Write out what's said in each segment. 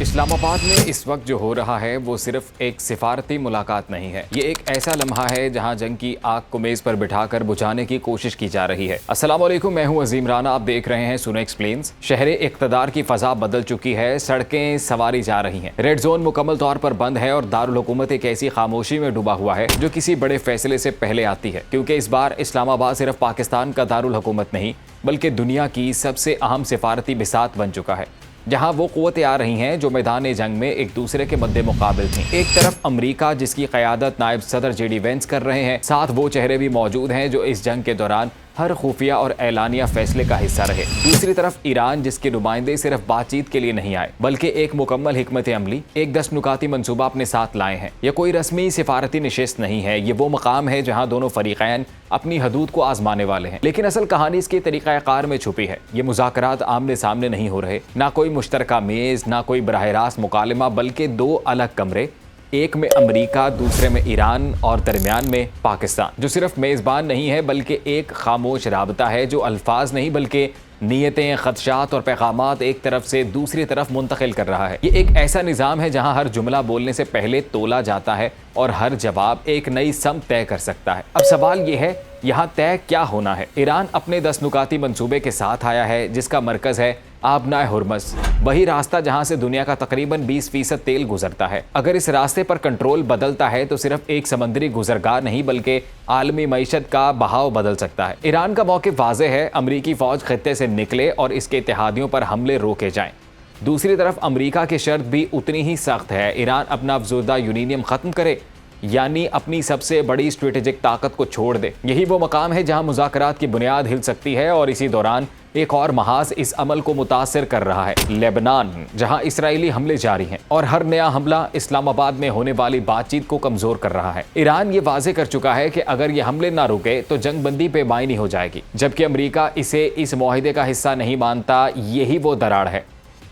اسلام آباد میں اس وقت جو ہو رہا ہے وہ صرف ایک سفارتی ملاقات نہیں ہے، یہ ایک ایسا لمحہ ہے جہاں جنگ کی آگ کو میز پر بٹھا کر بجھانے کی کوشش کی جا رہی ہے۔ السلام علیکم، میں ہوں عظیم رانا، آپ دیکھ رہے ہیں سنو ایکسپلینز۔ شہر اقتدار کی فضا بدل چکی ہے، سڑکیں سواری جا رہی ہیں، ریڈ زون مکمل طور پر بند ہے اور دارالحکومت ایک ایسی خاموشی میں ڈوبا ہوا ہے جو کسی بڑے فیصلے سے پہلے آتی ہے، کیونکہ اس بار اسلام آباد صرف پاکستان کا دارالحکومت نہیں بلکہ دنیا کی سب سے اہم سفارتی بساط بن چکا ہے، جہاں وہ قوتیں آ رہی ہیں جو میدان جنگ میں ایک دوسرے کے مد مقابل تھیں۔ ایک طرف امریکہ جس کی قیادت نائب صدر جے ڈی وینس کر رہے ہیں، ساتھ وہ چہرے بھی موجود ہیں جو اس جنگ کے دوران ہر خفیہ اور اعلانیہ فیصلے کا حصہ رہے۔ دوسری طرف ایران جس کے نمائندے صرف بات چیت کے لیے نہیں آئے بلکہ ایک مکمل حکمت عملی، ایک 10 نکاتی منصوبہ اپنے ساتھ لائے ہیں۔ یہ کوئی رسمی سفارتی نشست نہیں ہے، یہ وہ مقام ہے جہاں دونوں فریقین اپنی حدود کو آزمانے والے ہیں، لیکن اصل کہانی اس کے طریقہ کار میں چھپی ہے۔ یہ مذاکرات آمنے سامنے نہیں ہو رہے، نہ کوئی مشترکہ میز، نہ کوئی براہ راست مکالمہ، بلکہ دو الگ کمرے، ایک میں امریکہ، دوسرے میں ایران اور درمیان میں پاکستان، جو صرف میزبان نہیں ہے بلکہ ایک خاموش رابطہ ہے جو الفاظ نہیں بلکہ نیتیں، خدشات اور پیغامات ایک طرف سے دوسری طرف منتقل کر رہا ہے۔ یہ ایک ایسا نظام ہے جہاں ہر جملہ بولنے سے پہلے تولا جاتا ہے اور ہر جواب ایک نئی سمت طے کر سکتا ہے۔ اب سوال یہ ہے، یہاں طے کیا ہونا ہے؟ ایران اپنے 10 نکاتی منصوبے کے ساتھ آیا ہے جس کا مرکز ہے آبنائے ہرمز، وہی راستہ جہاں سے دنیا کا تقریباً 20% تیل گزرتا ہے۔ اگر اس راستے پر کنٹرول بدلتا ہے تو صرف ایک سمندری گزرگاہ نہیں بلکہ عالمی معیشت کا بہاؤ بدل سکتا ہے۔ ایران کا موقف واضح ہے، امریکی فوج خطے سے نکلے اور اس کے اتحادیوں پر حملے روکے جائیں۔ دوسری طرف امریکہ کی شرط بھی اتنی ہی سخت ہے، ایران اپنا افزودہ یورینیم ختم کرے، یعنی اپنی سب سے بڑی اسٹریٹجک طاقت کو چھوڑ دے۔ یہی وہ مقام ہے جہاں مذاکرات کی بنیاد ہل سکتی ہے، اور اسی دوران ایک اور محاذ اس عمل کو متاثر کر رہا ہے، لیبنان، جہاں اسرائیلی حملے جاری ہیں اور ہر نیا حملہ اسلام آباد میں ہونے والی بات چیت کو کمزور کر رہا ہے۔ ایران یہ واضح کر چکا ہے کہ اگر یہ حملے نہ رکے تو جنگ بندی پہ معنی ہو جائے گی، جبکہ امریکہ اسے اس معاہدے کا حصہ نہیں مانتا۔ یہی وہ دراڑ ہے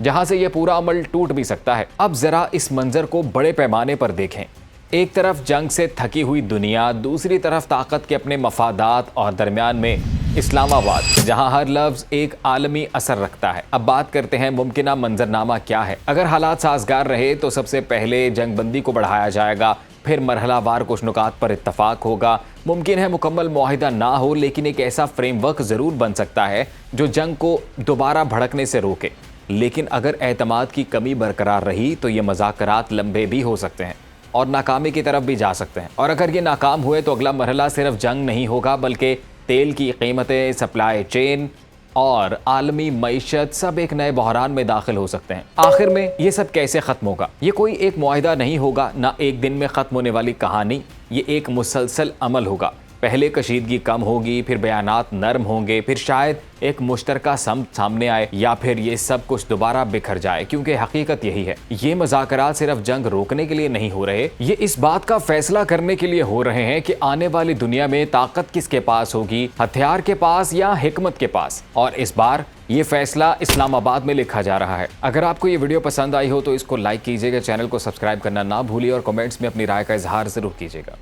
جہاں سے یہ پورا عمل ٹوٹ بھی سکتا ہے۔ اب ذرا اس منظر کو بڑے پیمانے پر دیکھیں، ایک طرف جنگ سے تھکی ہوئی دنیا، دوسری طرف طاقت کے اپنے مفادات، اور درمیان میں اسلام آباد جہاں ہر لفظ ایک عالمی اثر رکھتا ہے۔ اب بات کرتے ہیں ممکنہ منظرنامہ کیا ہے۔ اگر حالات سازگار رہے تو سب سے پہلے جنگ بندی کو بڑھایا جائے گا، پھر مرحلہ وار کچھ نکات پر اتفاق ہوگا۔ ممکن ہے مکمل معاہدہ نہ ہو، لیکن ایک ایسا فریم ورک ضرور بن سکتا ہے جو جنگ کو دوبارہ بھڑکنے سے روکے۔ لیکن اگر اعتماد کی کمی برقرار رہی تو یہ مذاکرات لمبے بھی ہو سکتے ہیں اور ناکامی کی طرف بھی جا سکتے ہیں، اور اگر یہ ناکام ہوئے تو اگلا مرحلہ صرف جنگ نہیں ہوگا بلکہ تیل کی قیمتیں، سپلائی چین اور عالمی معیشت سب ایک نئے بحران میں داخل ہو سکتے ہیں۔ آخر میں یہ سب کیسے ختم ہوگا؟ یہ کوئی ایک معاہدہ نہیں ہوگا، نہ ایک دن میں ختم ہونے والی کہانی، یہ ایک مسلسل عمل ہوگا۔ پہلے کشیدگی کم ہوگی، پھر بیانات نرم ہوں گے، پھر شاید ایک مشترکہ سمت سامنے آئے، یا پھر یہ سب کچھ دوبارہ بکھر جائے، کیونکہ حقیقت یہی ہے، یہ مذاکرات صرف جنگ روکنے کے لیے نہیں ہو رہے، یہ اس بات کا فیصلہ کرنے کے لیے ہو رہے ہیں کہ آنے والی دنیا میں طاقت کس کے پاس ہوگی، ہتھیار کے پاس یا حکمت کے پاس، اور اس بار یہ فیصلہ اسلام آباد میں لکھا جا رہا ہے۔ اگر آپ کو یہ ویڈیو پسند آئی ہو تو اس کو لائک کیجیے گا، چینل کو سبسکرائب کرنا نہ بھولیے اور کمنٹس میں اپنی رائے کا اظہار ضرور کیجیے گا۔